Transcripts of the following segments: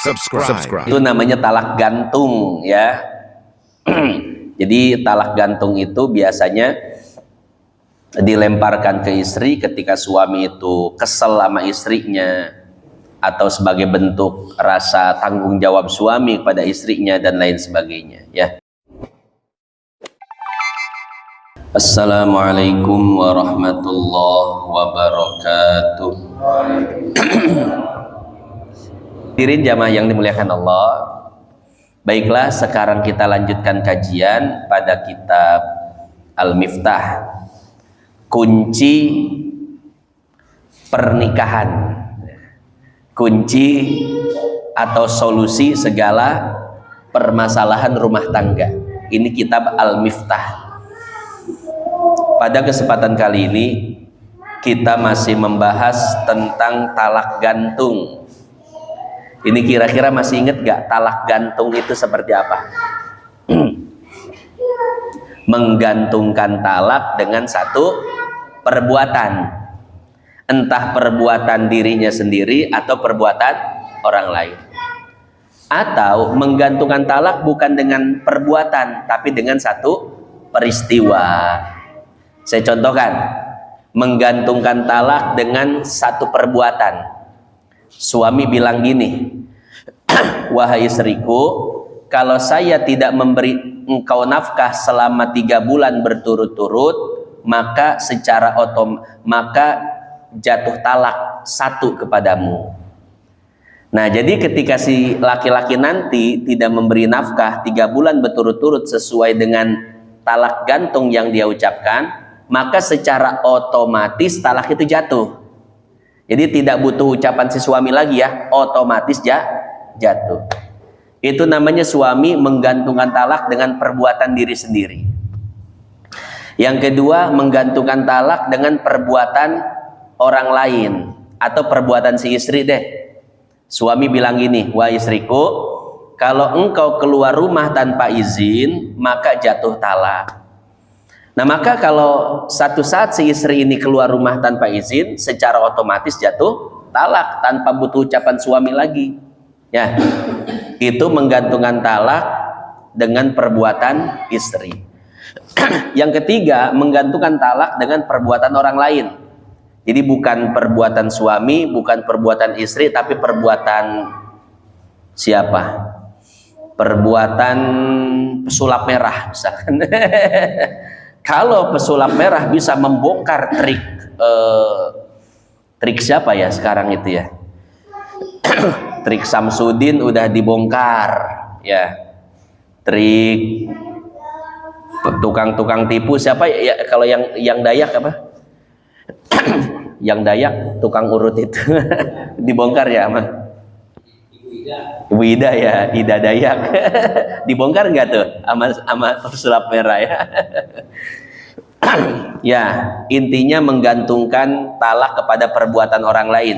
subscribe. Itu namanya talak gantung ya. Jadi talak gantung itu biasanya dilemparkan ke istri ketika suami itu kesel sama istrinya, atau sebagai bentuk rasa tanggung jawab suami kepada istrinya dan lain sebagainya ya. Assalamualaikum warahmatullahi wabarakatuh. Hadirin jamaah yang dimuliakan Allah. Baiklah, sekarang kita lanjutkan kajian pada kitab Al-Miftah, kunci pernikahan, kunci atau solusi segala permasalahan rumah tangga. Ini kitab Al-Miftah. Pada kesempatan kali ini kita masih membahas tentang talak gantung. Ini kira-kira masih ingat gak talak gantung itu seperti apa? Menggantungkan talak dengan satu perbuatan, entah perbuatan dirinya sendiri atau perbuatan orang lain, atau menggantungkan talak bukan dengan perbuatan tapi dengan satu peristiwa. Saya contohkan, menggantungkan talak dengan satu perbuatan. Suami bilang gini, wahai istriku, kalau saya tidak memberi engkau nafkah selama 3 bulan berturut-turut, maka secara maka jatuh talak 1 kepadamu. Nah, jadi ketika si laki-laki nanti tidak memberi nafkah 3 bulan berturut-turut sesuai dengan talak gantung yang dia ucapkan, maka secara otomatis talak itu jatuh. Jadi tidak butuh ucapan si suami lagi ya, otomatis jatuh. Itu namanya suami menggantungkan talak dengan perbuatan diri sendiri. Yang kedua, menggantungkan talak dengan perbuatan orang lain atau perbuatan si istri deh. Suami bilang gini, wah istriku, kalau engkau keluar rumah tanpa izin, maka jatuh talak. Nah, maka kalau satu saat si istri ini keluar rumah tanpa izin, secara otomatis jatuh talak tanpa butuh ucapan suami lagi. Ya, itu menggantungkan talak dengan perbuatan istri. Yang ketiga, menggantungkan talak dengan perbuatan orang lain. Jadi bukan perbuatan suami, bukan perbuatan istri, tapi perbuatan siapa? Perbuatan pesulap merah misalkan. Kalau pesulap merah bisa membongkar trik siapa ya sekarang itu ya? Trik Samsudin udah dibongkar ya. Trik tukang-tukang tipu siapa ya? Kalau yang Dayak apa? Yang Dayak tukang urut itu dibongkar ya sama Ibu Ida ya, Ida Dayak. Dibongkar nggak tuh sama pesulap merah ya? Ya, intinya menggantungkan talak kepada perbuatan orang lain.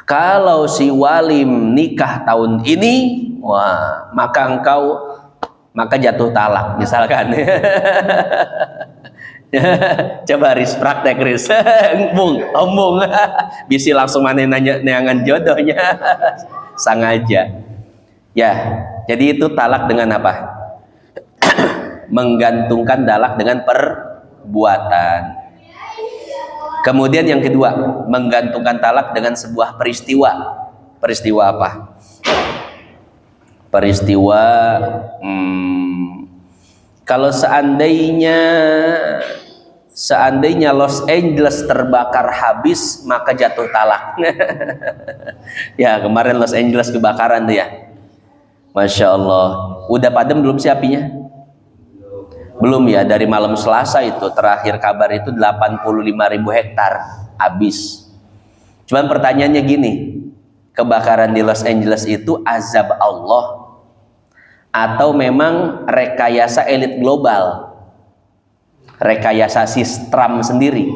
Kalau si walim nikah tahun ini, wah, maka jatuh talak misalkan. Coba Riz praktek Riz. Ombong. Bisa langsung mana neangan jodohnya. Sangaja. Ya, jadi itu talak dengan apa? Menggantungkan talak dengan perbuatan. Kemudian yang kedua, menggantungkan talak dengan sebuah peristiwa. Peristiwa apa? Peristiwa kalau seandainya Los Angeles terbakar habis, maka jatuh talak. Ya, kemarin Los Angeles kebakaran tuh ya. Masya Allah. Udah padam belum sih apinya? Belum ya, dari malam Selasa itu terakhir kabar itu 85.000 hektar habis. Cuman pertanyaannya gini, kebakaran di Los Angeles itu azab Allah atau memang rekayasa elit global? Rekayasa si Trump sendiri.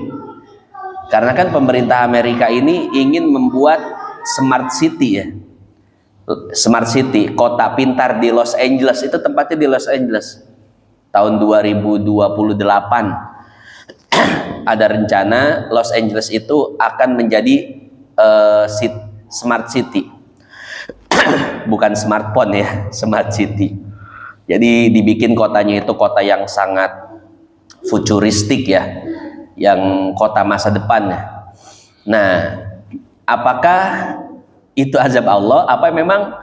Karena kan pemerintah Amerika ini ingin membuat smart city ya. Smart city, kota pintar di Los Angeles, itu tempatnya di Los Angeles. Tahun 2028 ada rencana Los Angeles itu akan menjadi smart city. bukan smartphone ya, smart city. Jadi dibikin kotanya itu kota yang sangat futuristik ya, yang kota masa depan. Nah, apakah itu azab Allah? Apa memang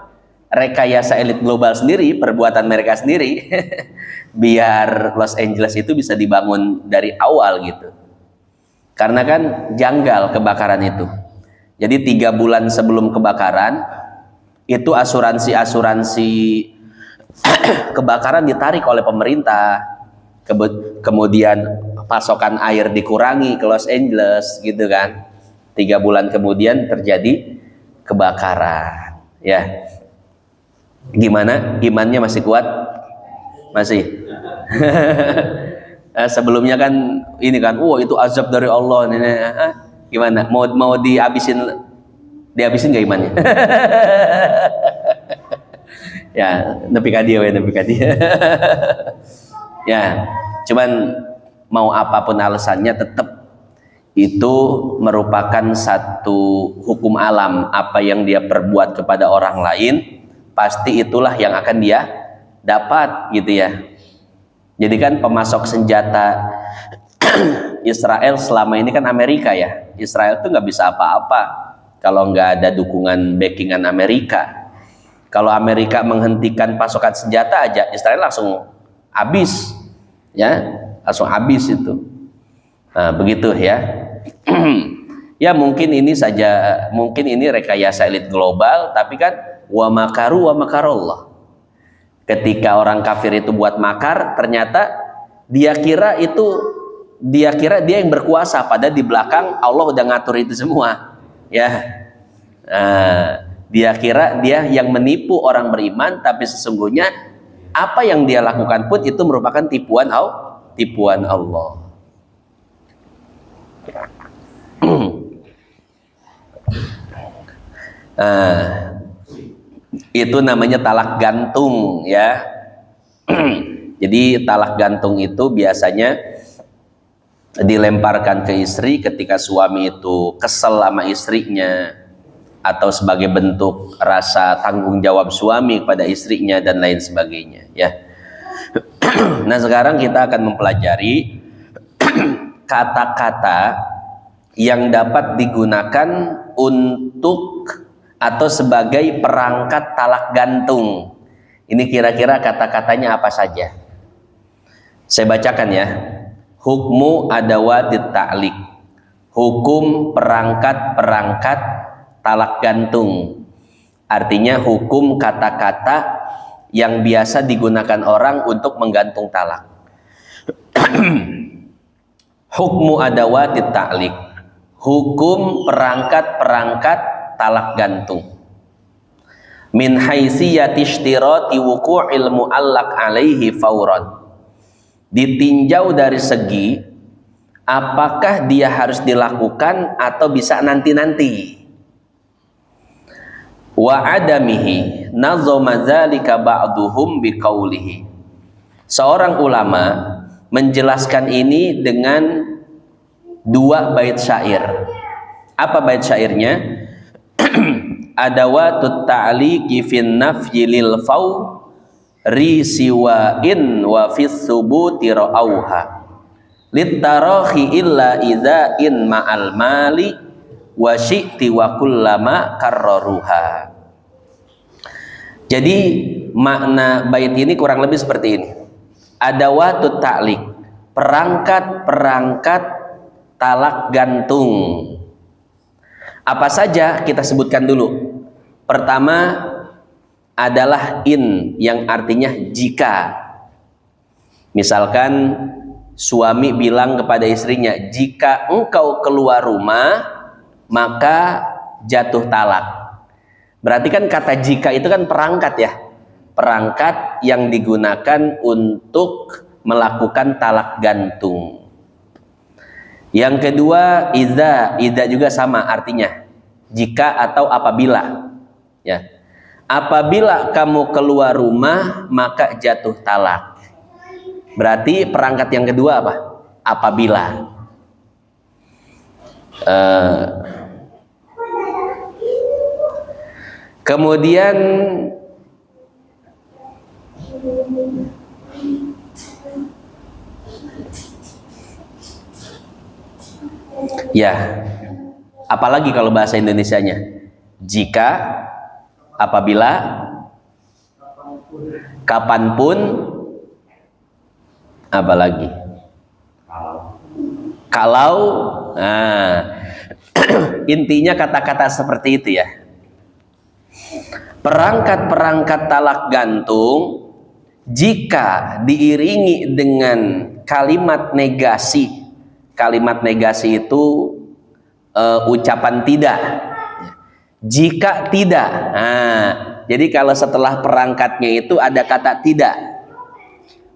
rekayasa elit global sendiri, perbuatan mereka sendiri, biar Los Angeles itu bisa dibangun dari awal gitu? Karena kan janggal kebakaran itu. Jadi 3 bulan sebelum kebakaran itu asuransi kebakaran ditarik oleh pemerintah, kemudian pasokan air dikurangi ke Los Angeles gitu kan. 3 bulan kemudian terjadi kebakaran ya. Gimana, imannya masih kuat? Masih? Sebelumnya kan ini kan, itu azab dari Allah nih. Gimana, mau dihabisin nggak imannya? Ya, nepi ka dieu we, nepi ka dieu. Ya, cuman mau apapun alasannya tetap itu merupakan satu hukum alam. Apa yang dia perbuat kepada orang lain, pasti itulah yang akan dia dapat gitu ya. Jadi kan pemasok senjata Israel selama ini kan Amerika ya. Israel tuh nggak bisa apa-apa kalau nggak ada dukungan backingan Amerika. Kalau Amerika menghentikan pasokan senjata aja, Israel langsung habis, ya, langsung habis itu. Nah, begitu ya. Ya mungkin ini saja, mungkin ini rekayasa elit global, tapi kan wa makaru wa makarullah. Ketika orang kafir itu buat makar, ternyata dia kira dia yang berkuasa, padahal di belakang Allah udah ngatur itu semua, ya. Dia kira dia yang menipu orang beriman, tapi sesungguhnya apa yang dia lakukan pun itu merupakan tipuan Allah. Itu namanya talak gantung ya. Jadi talak gantung itu biasanya dilemparkan ke istri ketika suami itu kesel sama istrinya, atau sebagai bentuk rasa tanggung jawab suami kepada istrinya dan lain sebagainya ya. Nah, sekarang kita akan mempelajari kata-kata yang dapat digunakan untuk atau sebagai perangkat talak gantung. Ini kira-kira kata-katanya apa saja? Saya bacakan ya. Hukmu adawatit ta'liq. Hukum perangkat-perangkat talak gantung. Artinya hukum kata-kata yang biasa digunakan orang untuk menggantung talak. Hukmu adawatit ta'liq. Hukum perangkat-perangkat talak gantung. Min haitsiyati ishtirati wuqu'il mu'allaq alaihi fauran. Ditinjau dari segi apakah dia harus dilakukan atau bisa nanti-nanti. Wa adamihi nazama dzalika ba'duhum biqaulihi. Seorang ulama menjelaskan ini dengan 2 bait syair. Apa bait syairnya? Adawatut ta'liqi fin nafyi lil faw risiwain wa fis subuti ra'auha littarahi illa idza in ma'al mali wa syi'ti wa kullama karraruha. Jadi makna bait ini kurang lebih seperti ini. Adawatut ta'liq, perangkat-perangkat talak gantung. Apa saja kita sebutkan dulu. Pertama adalah in, yang artinya jika. Misalkan suami bilang kepada istrinya, jika engkau keluar rumah maka jatuh talak. Berarti kan kata jika itu kan perangkat ya, perangkat yang digunakan untuk melakukan talak gantung. Yang kedua idza juga sama artinya, jika atau apabila ya. Apabila kamu keluar rumah maka jatuh talak. Berarti perangkat yang kedua apa? Apabila. Kemudian ya, apalagi kalau bahasa Indonesianya, jika, apabila, kapanpun, apalagi, kalau, nah, intinya kata-kata seperti itu ya. Perangkat-perangkat talak gantung jika diiringi dengan kalimat negasi. Kalimat negasi itu ucapan tidak. Jika tidak, nah, jadi kalau setelah perangkatnya itu ada kata tidak,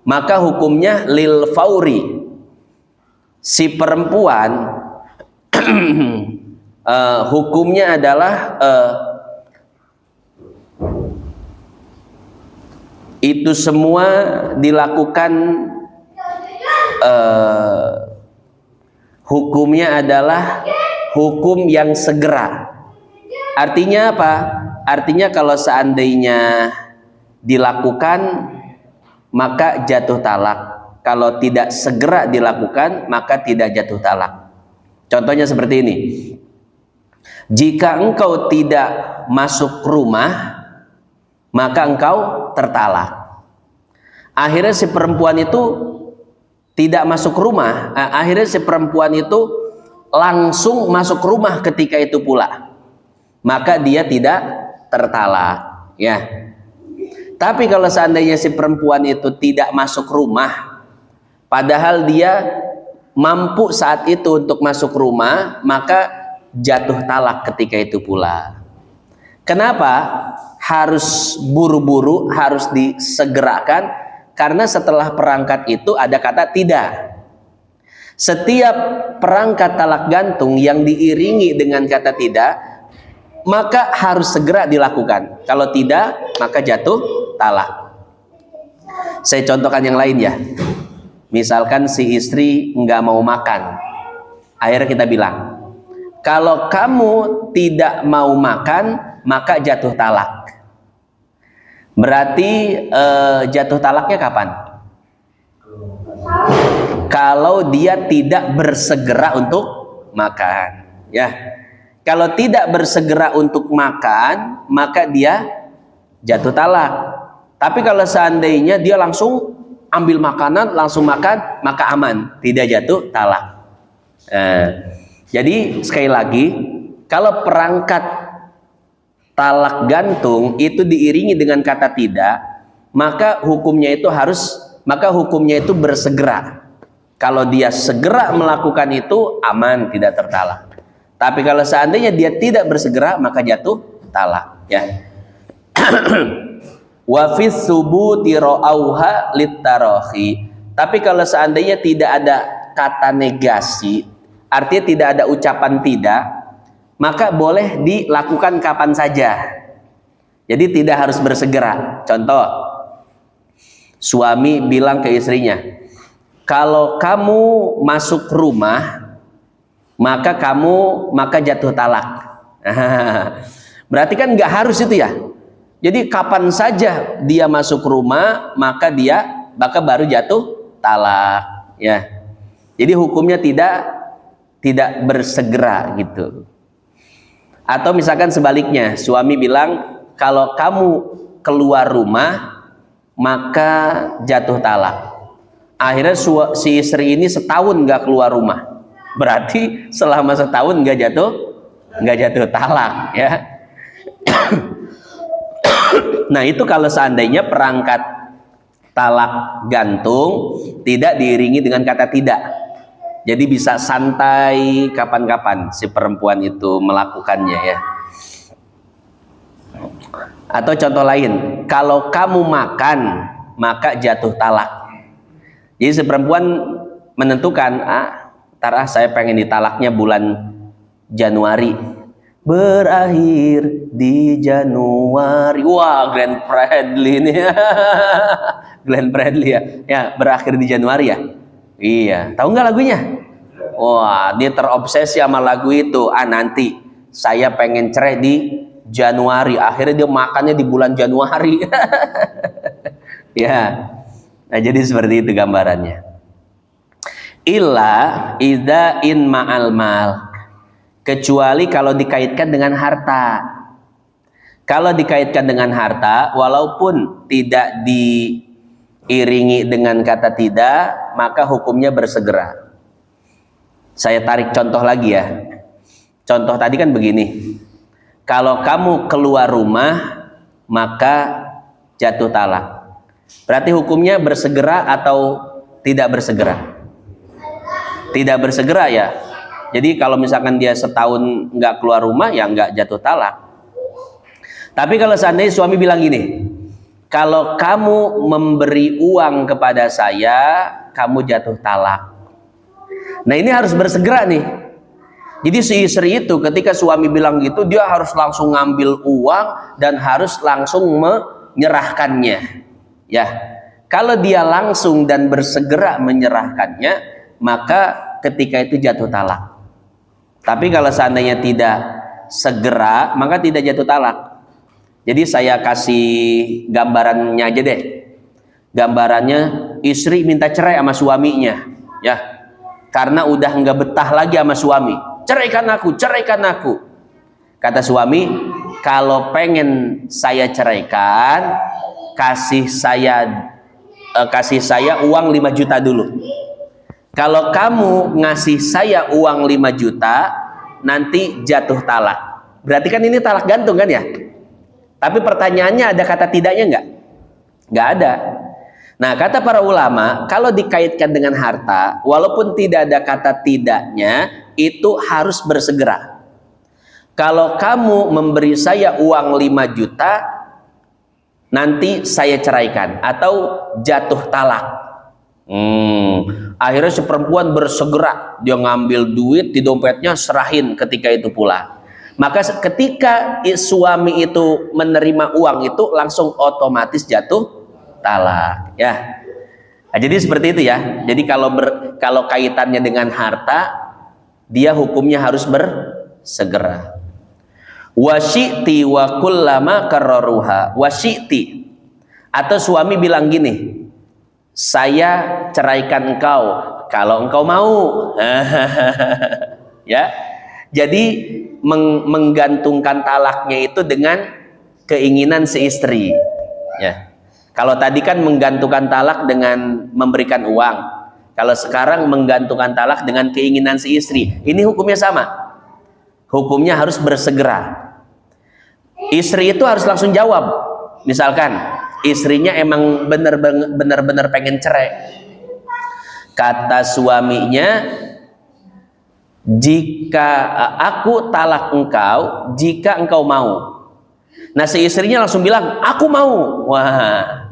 maka hukumnya lil fauri. Si perempuan hukumnya adalah itu semua dilakukan, hukumnya adalah hukum yang segera. Artinya apa? Artinya kalau seandainya dilakukan maka jatuh talak. Kalau tidak segera dilakukan maka tidak jatuh talak. Contohnya seperti ini. Jika engkau tidak masuk rumah maka engkau tertalak. Akhirnya si perempuan itu tidak masuk rumah. Akhirnya si perempuan itu langsung masuk rumah ketika itu pula. Maka dia tidak tertalak. Ya. Tapi kalau seandainya si perempuan itu tidak masuk rumah, padahal dia mampu saat itu untuk masuk rumah, maka jatuh talak ketika itu pula. Kenapa? Harus buru-buru, harus disegerakan, karena setelah perangkat itu ada kata tidak. Setiap perangkat talak gantung yang diiringi dengan kata tidak, maka harus segera dilakukan. Kalau tidak, maka jatuh talak. Saya contohkan yang lain ya. Misalkan si istri nggak mau makan, akhirnya kita bilang, kalau kamu tidak mau makan, maka jatuh talak. Berarti jatuh talaknya kapan? Kalau dia tidak bersegera untuk makan, ya. Kalau tidak bersegera untuk makan, maka dia jatuh talak. Tapi kalau seandainya dia langsung ambil makanan, langsung makan, maka aman, tidak jatuh talak. Jadi sekali lagi, kalau perangkat talak gantung itu diiringi dengan kata tidak, maka hukumnya itu bersegera. Kalau dia segera melakukan itu aman, tidak tertalak. Tapi kalau seandainya dia tidak bersegera, maka jatuh talak, ya. Wa fis subuti ra'auha litarahi. Tapi kalau seandainya tidak ada kata negasi, artinya tidak ada ucapan tidak, maka boleh dilakukan kapan saja. Jadi tidak harus bersegera. Contoh, suami bilang ke istrinya, kalau kamu masuk rumah, maka jatuh talak. Berarti kan nggak harus itu ya. Jadi kapan saja dia masuk rumah, maka baru jatuh talak, ya. Jadi hukumnya tidak bersegera gitu. Atau misalkan sebaliknya, suami bilang kalau kamu keluar rumah maka jatuh talak. Akhirnya si istri ini setahun nggak keluar rumah, berarti selama setahun nggak jatuh talak, ya. Nah itu kalau seandainya perangkat talak gantung tidak diiringi dengan kata tidak. Jadi bisa santai kapan-kapan si perempuan itu melakukannya, ya. Atau contoh lain, kalau kamu makan maka jatuh talak. Jadi si perempuan menentukan, saya pengen ditalaknya bulan Januari, berakhir di Januari. Wah, Glenn Fredly ini. Glenn Fredly ya, berakhir di Januari ya. Iya, tahu nggak lagunya? Wah, dia terobsesi sama lagu itu. Nanti saya pengen cerai di Januari, akhirnya dia makannya di bulan Januari. Ya, nah jadi seperti itu gambarannya. Illa idza in ma'al mal, kecuali kalau dikaitkan dengan harta. Kalau dikaitkan dengan harta, walaupun tidak diiringi dengan kata tidak, maka hukumnya bersegera. Saya tarik contoh lagi ya. Contoh tadi kan begini. Kalau kamu keluar rumah, maka jatuh talak. Berarti hukumnya bersegera atau tidak bersegera? Tidak bersegera ya. Jadi kalau misalkan dia setahun nggak keluar rumah, ya nggak jatuh talak. Tapi kalau seandainya suami bilang gini, kalau kamu memberi uang kepada saya, kamu jatuh talak. Nah ini harus bersegera nih. Jadi si istri itu ketika suami bilang gitu, dia harus langsung ngambil uang dan harus langsung menyerahkannya. Ya, kalau dia langsung dan bersegera menyerahkannya, maka ketika itu jatuh talak. Tapi kalau seandainya tidak segera, maka tidak jatuh talak. Jadi saya kasih gambarannya aja deh. Gambarannya istri minta cerai sama suaminya, ya, karena udah nggak betah lagi sama suami. Ceraikan aku, ceraikan aku. Kata suami, kalau pengen saya ceraikan, kasih saya uang 5 juta dulu. Kalau kamu ngasih saya uang 5 juta, nanti jatuh talak. Berarti kan ini talak gantung kan ya? Tapi pertanyaannya ada kata tidaknya nggak? Nggak ada. Nah, kata para ulama, kalau dikaitkan dengan harta, walaupun tidak ada kata tidaknya, itu harus bersegera. Kalau kamu memberi saya uang 5 juta, nanti saya ceraikan atau jatuh talak. Akhirnya si perempuan bersegera, dia ngambil duit di dompetnya, serahin ketika itu pula. Maka ketika suami itu menerima uang itu, langsung otomatis jatuh talak, ya. Nah, jadi seperti itu ya. Jadi kalau kaitannya dengan harta, dia hukumnya harus bersegera. Wasyiti wa kullama karraruha. Wasyiti, atau suami bilang gini, saya ceraikan engkau kalau engkau mau. Ya. Jadi menggantungkan talaknya itu dengan keinginan si istri. Ya. Kalau tadi kan menggantungkan talak dengan memberikan uang. Kalau sekarang menggantungkan talak dengan keinginan si istri. Ini hukumnya sama. Hukumnya harus bersegera. Istri itu harus langsung jawab. Misalkan istrinya emang benar-benar pengen cerai. Kata suaminya, jika aku talak engkau, jika engkau mau. Nah si istrinya langsung bilang, aku mau. Wah,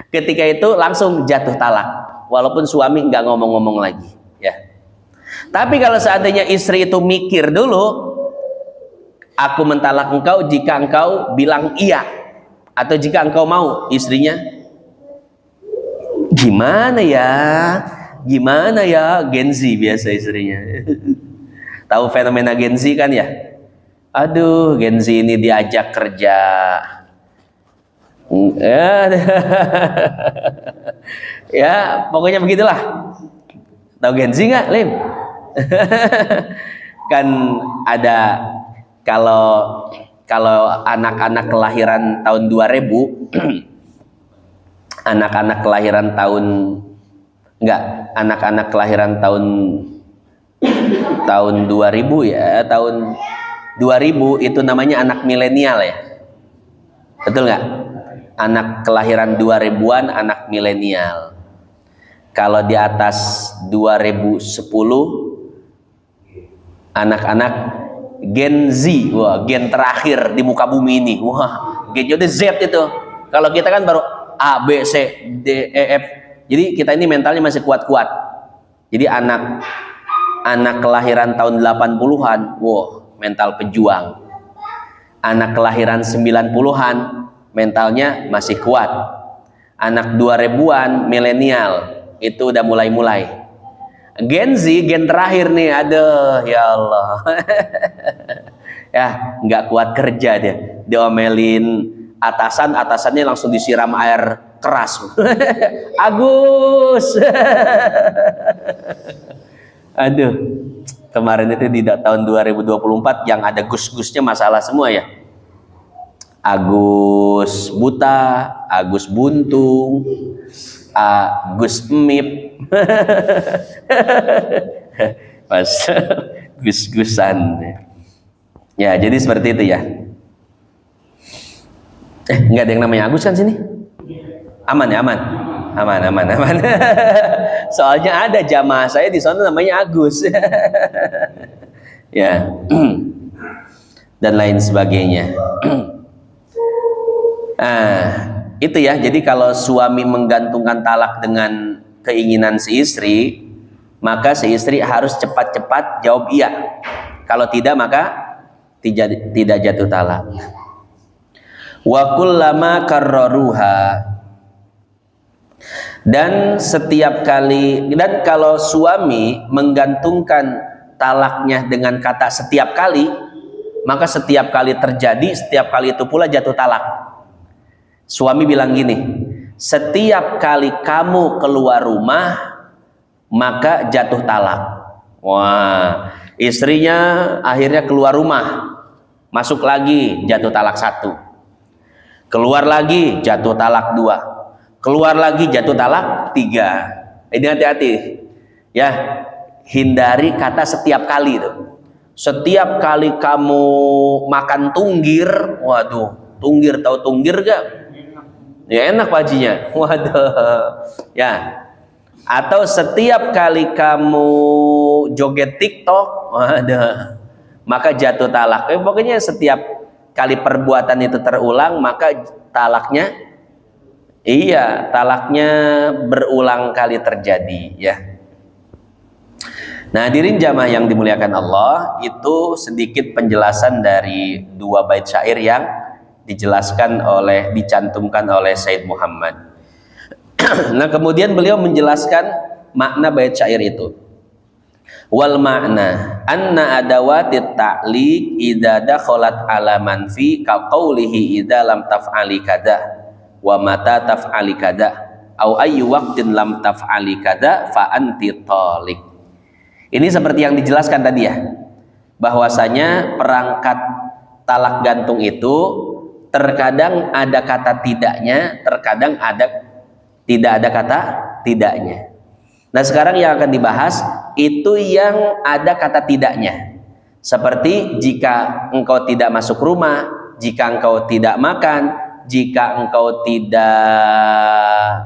ketika itu langsung jatuh talak, walaupun suami nggak ngomong-ngomong lagi, ya. Tapi kalau seandainya istri itu mikir dulu, aku mentalak engkau jika engkau bilang iya, atau jika engkau mau, istrinya gimana ya, Gen Z biasa istrinya. Tahu fenomena Gen Z kan ya? Aduh, Gen Z ini diajak kerja, ya pokoknya begitulah. Tahu Gen Z nggak, Lim? Kan ada, kalau anak-anak kelahiran tahun 2000, anak-anak kelahiran tahun 2000 ya, tahun 2000 itu namanya anak milenial ya. Betul nggak? Anak kelahiran 2000-an anak milenial. Kalau di atas 2010 anak-anak Gen Z, wah, gen terakhir di muka bumi ini. Wah, gennya udah Z itu. Kalau kita kan baru A, B, C, D, E, F. Jadi kita ini mentalnya masih kuat-kuat. Jadi anak kelahiran tahun 80-an, wah, mental pejuang. Anak kelahiran 90-an, mentalnya masih kuat. Anak 2000-an, milenial, itu udah mulai-mulai. Gen Z, gen terakhir nih, aduh, ya Allah. Ya, nggak kuat kerja dia. diomelin atasannya langsung disiram air keras. Agus. Aduh, kemarin itu di tahun 2024 yang ada gus-gusnya masalah semua ya. Agus buta, Agus buntung, Agus emip. Pas gus-gusan. Ya, jadi seperti itu ya. Nggak ada yang namanya Agus kan sini? Aman ya, aman. Soalnya ada jamaah saya di sana namanya Agus. Ya. Dan lain sebagainya. Itu ya. Jadi kalau suami menggantungkan talak dengan keinginan si istri, maka si istri harus cepat-cepat jawab iya. Kalau tidak, maka tidak jatuh talak. Wa kullama karraruha, dan setiap kali, dan kalau suami menggantungkan talaknya dengan kata setiap kali, maka setiap kali terjadi, setiap kali itu pula jatuh talak. Suami bilang gini, setiap kali kamu keluar rumah maka jatuh talak. Wah, istrinya akhirnya keluar rumah, masuk lagi jatuh talak 1. Keluar lagi jatuh talak 2, keluar lagi jatuh talak 3. Ini hati-hati ya, hindari kata setiap kali itu. Setiap kali kamu makan tunggir, waduh, tunggir, tahu tunggir gak? Ya enak pajinya, waduh ya. Atau setiap kali kamu joget TikTok, waduh, maka jatuh talak. Pokoknya setiap kali perbuatan itu terulang, maka talaknya berulang kali terjadi ya. Nah, hadirin jamaah yang dimuliakan Allah, itu sedikit penjelasan dari 2 bait syair yang dicantumkan oleh Said Muhammad. Nah, kemudian beliau menjelaskan makna bait syair itu. Wal makna anna adawatit ta'liq idza dakhalat ala manfi ka qawlihi idza lam taf'ali kada wa mata taf'ali kada au ayyu waqtin lam taf'ali kada fa anti taliq. Ini seperti yang dijelaskan tadi ya, bahwasanya perangkat talak gantung itu terkadang ada kata tidaknya, terkadang tidak ada kata tidaknya. Nah, sekarang yang akan dibahas itu yang ada kata tidaknya. Seperti jika engkau tidak masuk rumah, jika engkau tidak makan, jika engkau tidak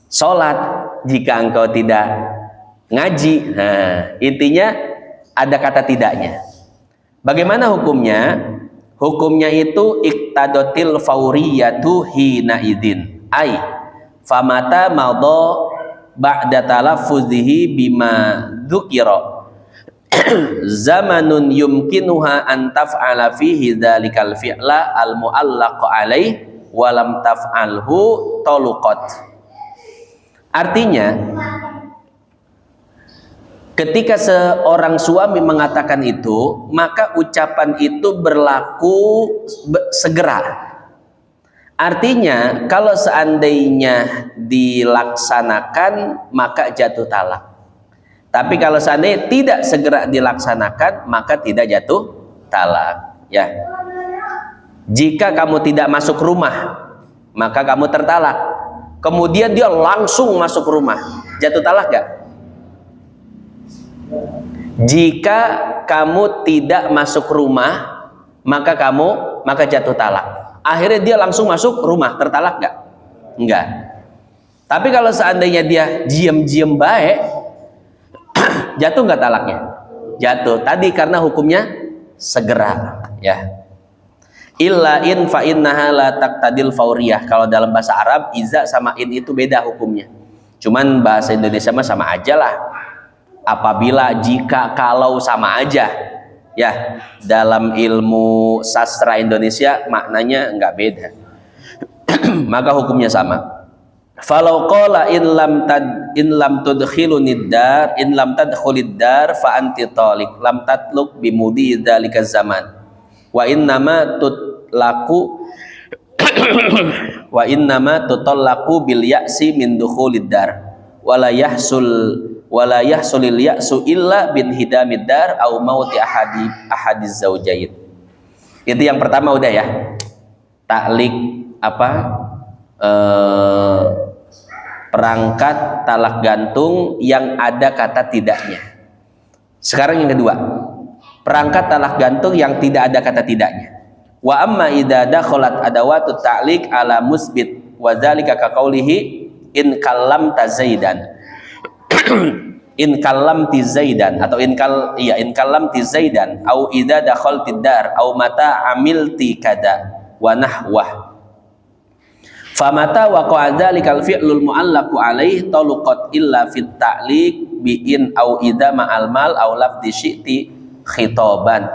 sholat, jika engkau tidak ngaji. Nah, intinya ada kata tidaknya. Bagaimana hukumnya? Hukumnya itu iqtadotil fauriyatu hina idin. Famata madha ba'da talaffuzihi bima dzukira zamanun yumkinuha an taf'ala fihi dzalikal fi'la al mu'allaq alaih wa lam taf'alhu taluqat. Artinya, ketika seorang suami mengatakan itu, maka ucapan itu berlaku segera. Artinya, kalau seandainya dilaksanakan, maka jatuh talak. Tapi kalau seandainya tidak segera dilaksanakan, maka tidak jatuh talak. Ya. Jika kamu tidak masuk rumah, maka kamu tertalak. Kemudian dia langsung masuk rumah, jatuh talak gak? Jika kamu tidak masuk rumah, maka jatuh talak. Akhirnya dia langsung masuk rumah, tertalak nggak? Enggak. Tapi kalau seandainya dia diam-diam baik, jatuh nggak talaknya? Jatuh. Tadi karena hukumnya segera, ya. Illa in fa innaha la taqtadil fauriyah. Kalau dalam bahasa Arab, iza sama in itu beda hukumnya. Cuman bahasa Indonesia mah sama aja lah. Apabila, jika, kalau sama aja. Ya, dalam ilmu sastra Indonesia maknanya enggak beda. Maka hukumnya sama. Falau qala in lam tudkhilunid dar in lam tadkhulid dar fa anti taliq lam tatluk bimudi dzalika zaman. Wa innama laku wa innama tutallaqu bil ya'si min dukhulid dar wala yahsulil ya'su illa bin hidamid dar au mauti ahadiz zaujain. Itu yang pertama udah ya. Taklik perangkat talak gantung yang ada kata tidaknya. Sekarang yang kedua, perangkat talak gantung yang tidak ada kata tidaknya. Wa amma idza dakhalat adawatu ta'liq ala musbit wa dzalika ka qaulihi in kallamta zaidan in kallamti zaidan atau in kallamti zaidan au idza dakhaltid dar au mata amilti kada wa nahwah. Famata waqa'a dzalikal fi'lul mu'allaqu alaihi taluqat illa fit ta'liq bi in au idza ma'al mal au lafdhi syi'ti khitaban.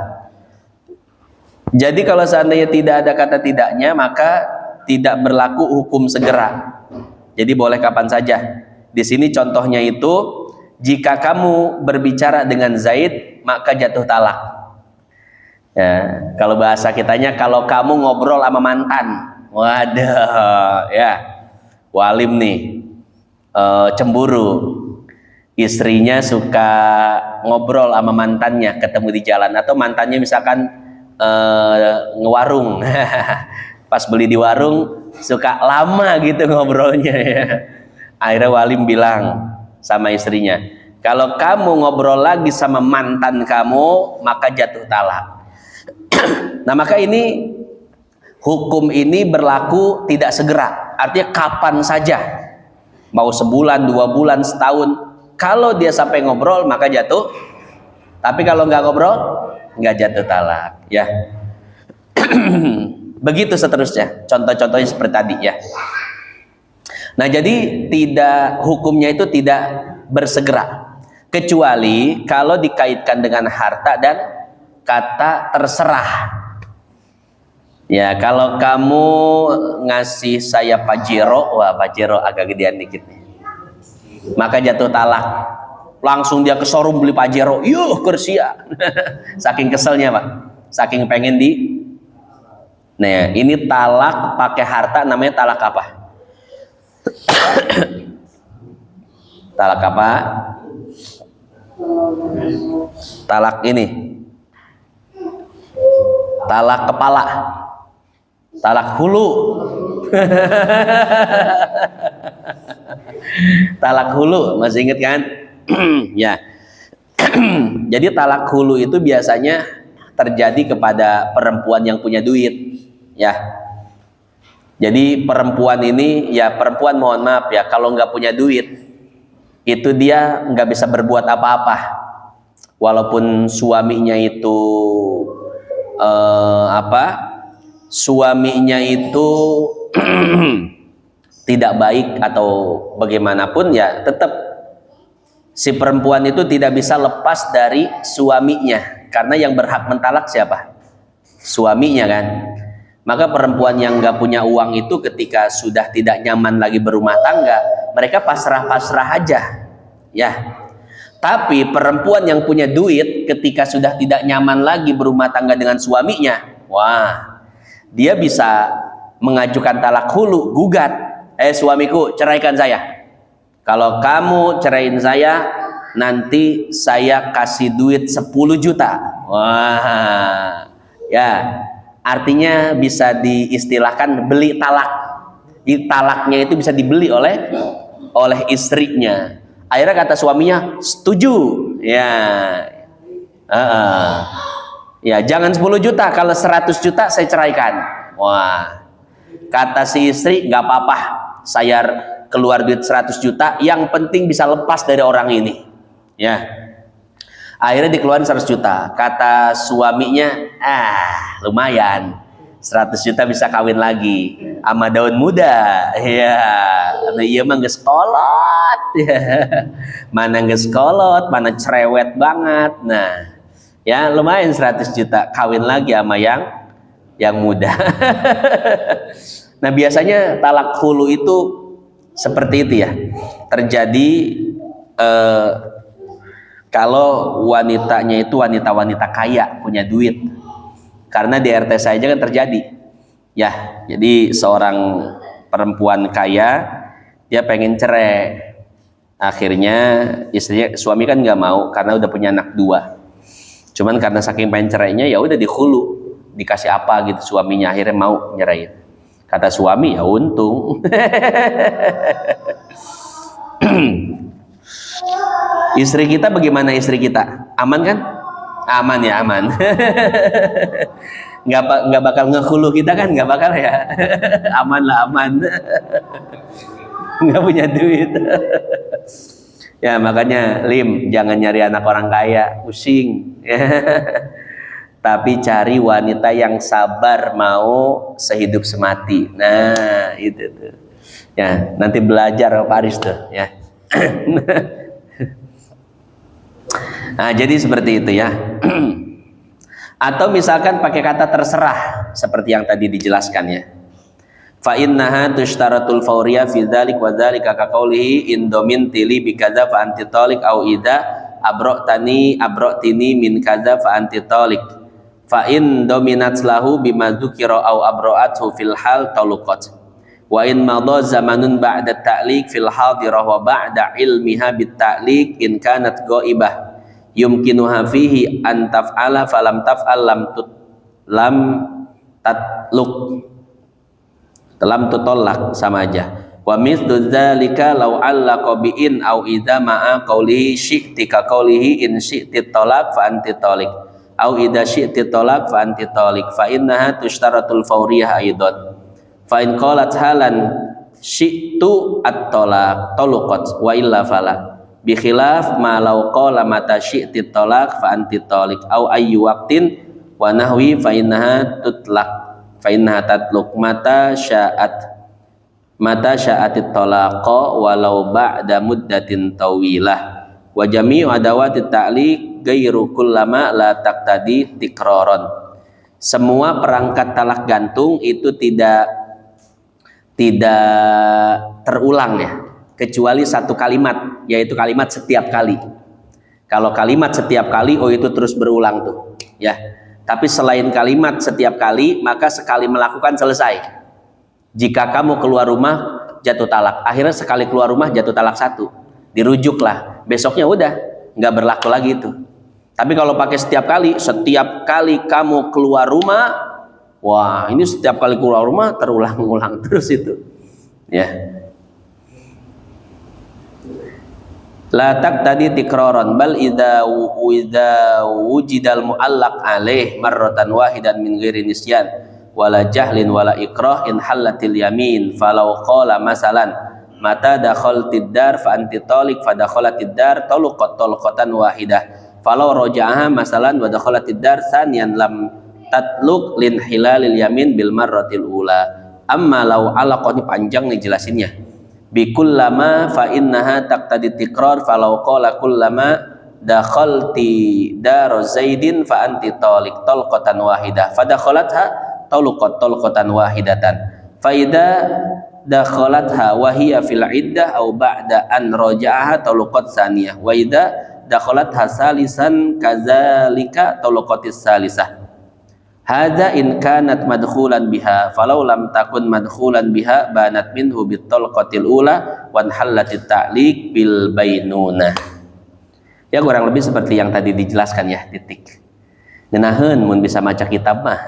Jadi kalau seandainya tidak ada kata tidaknya, maka tidak berlaku hukum segera. Jadi boleh kapan saja. Di sini contohnya itu, jika kamu berbicara dengan Zaid, maka jatuh talak. Ya, kalau bahasa kitanya, kalau kamu ngobrol sama mantan, waduh, ya, Walim nih, cemburu. Istrinya suka ngobrol sama mantannya, ketemu di jalan, atau mantannya misalkan ngewarung. Pas beli di warung suka lama gitu ngobrolnya ya. Akhirnya Walim bilang sama istrinya, kalau kamu ngobrol lagi sama mantan kamu maka jatuh talak. Nah maka ini hukum ini berlaku tidak segera, artinya kapan saja, mau sebulan, 2 bulan, setahun. Kalau dia sampai ngobrol maka jatuh, tapi kalau nggak ngobrol nggak jatuh talak ya. Begitu seterusnya, contoh-contohnya seperti tadi ya. Nah jadi hukumnya itu tidak bersegera, kecuali kalau dikaitkan dengan harta dan kata terserah ya. Kalau kamu ngasih saya Pajero, wah Pajero agak gedean dikit nih, maka jatuh talak. Langsung dia ke showroom beli Pajero, yuh Kersia. Saking keselnya Pak, saking pengen di. Nah ini talak pakai harta, namanya talak apa? Talak apa? Talak ini, talak kepala, talak hulu. Talak hulu, masih inget kan? Ya. Jadi talak hulu itu biasanya terjadi kepada perempuan yang punya duit ya. Jadi perempuan ini ya, perempuan mohon maaf ya, kalau nggak punya duit itu dia nggak bisa berbuat apa-apa. Walaupun suaminya itu suaminya itu tidak baik atau bagaimanapun ya, tetap si perempuan itu tidak bisa lepas dari suaminya, karena yang berhak mentalak siapa? Suaminya kan. Maka perempuan yang nggak punya uang itu ketika sudah tidak nyaman lagi berumah tangga, mereka pasrah-pasrah aja ya. Tapi perempuan yang punya duit ketika sudah tidak nyaman lagi berumah tangga dengan suaminya, wah, dia bisa mengajukan talak hulu, gugat, suamiku ceraikan saya. Kalau kamu ceraiin saya, nanti saya kasih duit 10 juta. Wah, ya, artinya bisa diistilahkan beli talak. Talaknya itu bisa dibeli oleh istrinya. Akhirnya kata suaminya, setuju. Ya, ya jangan 10 juta, kalau 100 juta saya ceraikan. Wah, kata si istri, nggak apa-apa, saya keluar duit 100 juta, yang penting bisa lepas dari orang ini ya. Akhirnya dikeluarin 100 juta. Kata suaminya, lumayan, 100 juta bisa kawin lagi sama daun muda ya. Iya mah geus kolot ya. Mana geus kolot, mana cerewet banget. Nah ya lumayan, 100 juta kawin lagi sama yang muda. Nah biasanya talak hulu itu seperti itu ya, terjadi kalau wanitanya itu wanita-wanita kaya, punya duit. Karena di RT saya aja kan terjadi, Ya, jadi seorang perempuan kaya dia pengen cerai. Akhirnya istrinya, suami kan nggak mau karena udah punya anak 2. Cuman karena saking pengen cerainya ya udah dihulu, dikasih apa gitu suaminya, akhirnya mau nyerahin. Kata suami ya untung. Istri kita bagaimana istri kita? Aman kan? Aman ya, aman. Nggak bakal ngehulu kita kan, nggak bakal ya. Aman lah, aman. Nggak punya duit. Ya makanya Lim, jangan nyari anak orang kaya, pusing. Tapi cari wanita yang sabar mau sehidup semati. Nah itu tuh. Ya nanti belajar Paris tuh ya. Nah jadi seperti itu ya. Atau misalkan pakai kata terserah seperti yang tadi dijelaskan ya. Fa innaha tushtaratul fawriya fi dzalik wa dzalika ka qawlihi in domintili bi kadza fa anti talik au idza abrotini min kadza fa anti talik fa in dominat lahu bima dzukira au abro'athu fil hal taluqat wa in madha zamanun ba'da ta'liq fil hadirah wa ba'da ilmiha bit ta'liq in kanat ghaibah yumkinuha fihi an taf'ala falam taf'al lam tatluq lam tutolak, sama aja. Wa mithlu dzalika law allaqa bi'in au idza ma'a qawlihi syi'ti ka qawlihi in syi'ti talaq fa anti talik au idza syi'ti talaq fa anti talik fa innaha tushtaratul fawriyah aidan fa in qalat halan syi'tu at-talaq taluqat wa illa fala bi khilaf ma law qala mata syi'ti talaq fa anti talik au ayyu waqtin wa nahwi fa innaha tutlaq fa innaha tatluq mata sya'atit talaqa walau ba'da muddatin tawilah wa jami'u adawati ta'liq ghairu kullama la taqtadi tikraron. Semua perangkat talak gantung itu tidak terulang ya, kecuali satu kalimat, yaitu kalimat setiap kali. Kalau kalimat setiap kali, oh itu terus berulang tuh ya. Tapi selain kalimat setiap kali, maka sekali melakukan selesai. Jika kamu keluar rumah jatuh talak, akhirnya sekali keluar rumah jatuh talak 1, dirujuklah, besoknya udah nggak berlaku lagi itu. Tapi kalau pakai setiap kali kamu keluar rumah, wah ini setiap kali keluar rumah terulang-ulang terus itu ya. La taqtadi tikraran bal idza wujidal muallaq alaih marratan wahidan min ghairi nisyan wala jahlin wala ikrah in halatil yamin falau qala masalan mata dakhaltid dar fa anti talik fa dakhalatid dar talqatan wahidah falau raja'aha masalan wa dakhalatid dar thaniyan lam tatluk lin hilalil yamin bil marratil ula. Amma law alaqani, panjang nih jelasinnya, bi kullama fa innaha taqtadi tikrar falau qala kullama dakhalti dar zaidin fa anti talik talqatan wahidah fa dakhalatha talqatan wahidatan fa idza dakhalatha wa hiya fil iddah au ba'da an raja'aha talqat tsaniyah wa idza dakhalatha salisan kadzalika talqatis salisah. Hadza in kanat madkhulan biha falau lam takun madkhulan biha banat minhu bit talqatil ula wan halatit ta'liq bil bainunah. Ya kurang lebih seperti yang tadi dijelaskan ya, titik. Ngenaheun mun bisa baca kitab mah.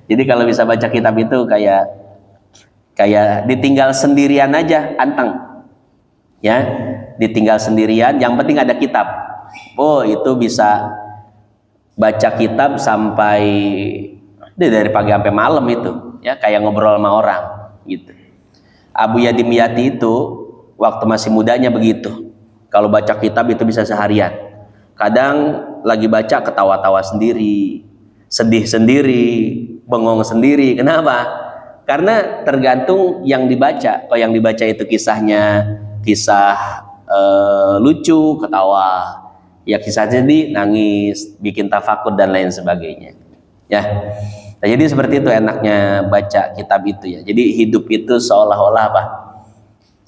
Jadi kalau bisa baca kitab itu kayak ditinggal sendirian aja anteng. Ya, ditinggal sendirian, yang penting ada kitab. Oh, itu bisa baca kitab sampai dari pagi sampai malam itu ya, kayak ngobrol sama orang gitu. Abu Yadim Yati itu waktu masih mudanya begitu, kalau baca kitab itu bisa seharian. Kadang lagi baca ketawa-tawa sendiri, sedih sendiri, bengong sendiri. Kenapa? Karena tergantung yang dibaca. Kalau yang dibaca itu kisahnya kisah lucu, ketawa. Ya kisah sedih, nangis, bikin tafakur dan lain sebagainya. Ya, nah, jadi seperti itu enaknya baca kitab itu ya. Jadi hidup itu seolah-olah apa?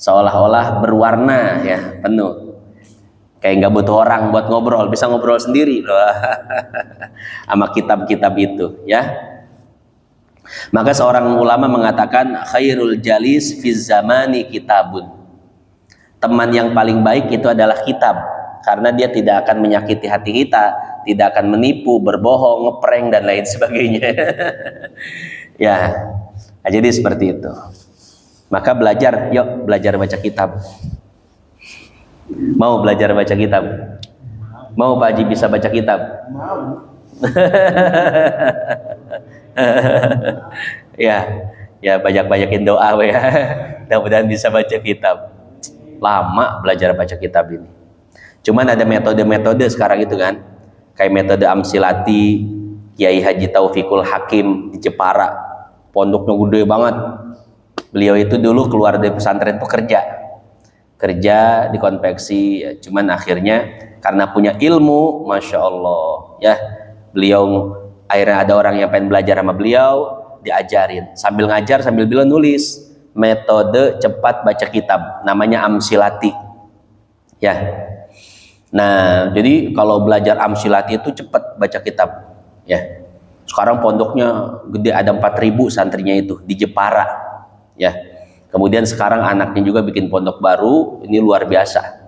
Seolah-olah berwarna ya, penuh. Kayak nggak butuh orang buat ngobrol, bisa ngobrol sendiri loh. Sama kitab-kitab itu ya. Maka seorang ulama mengatakan khairul jalis fi zamani kitabun. Teman yang paling baik itu adalah kitab, karena dia tidak akan menyakiti hati kita, tidak akan menipu, berbohong, ngeprank dan lain sebagainya. Ya, nah, jadi seperti itu. Maka belajar, yuk belajar baca kitab. Mau belajar baca kitab? Mau Pak Haji bisa baca kitab? Mau. Ya, ya banyak-banyakin doa ya. Mudah-mudahan bisa baca kitab. Lama belajar baca kitab ini. Cuman ada metode-metode sekarang itu kan, kayak metode Amsilati, Kiai Haji Taufikul Hakim di Jepara, pondoknya gede banget. Beliau itu dulu keluar dari pesantren pekerja, kerja di konveksi, cuman akhirnya karena punya ilmu, masya Allah, ya beliau akhirnya ada orang yang pengen belajar sama beliau, diajarin sambil ngajar sambil beliau nulis metode cepat baca kitab, namanya Amsilati, ya. Nah, jadi kalau belajar Amsilati itu cepat baca kitab, ya. Sekarang pondoknya gede, ada 4.000 santrinya itu di Jepara, ya. Kemudian sekarang anaknya juga bikin pondok baru, ini luar biasa.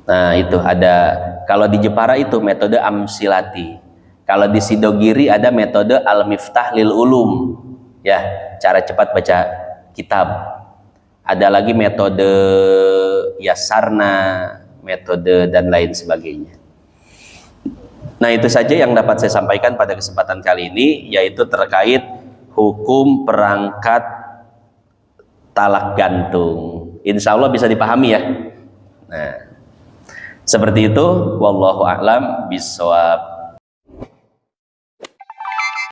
Nah, itu ada, kalau di Jepara itu metode Amsilati. Kalau di Sidogiri ada metode Al-Miftah lil Ulum, ya, cara cepat baca kitab. Ada lagi metode Yasarna, metode dan lain sebagainya. Nah, itu saja yang dapat saya sampaikan pada kesempatan kali ini, yaitu terkait hukum perangkat talak gantung. Insya Allah bisa dipahami ya. Nah, seperti itu. Wallahu a'lam bishawab.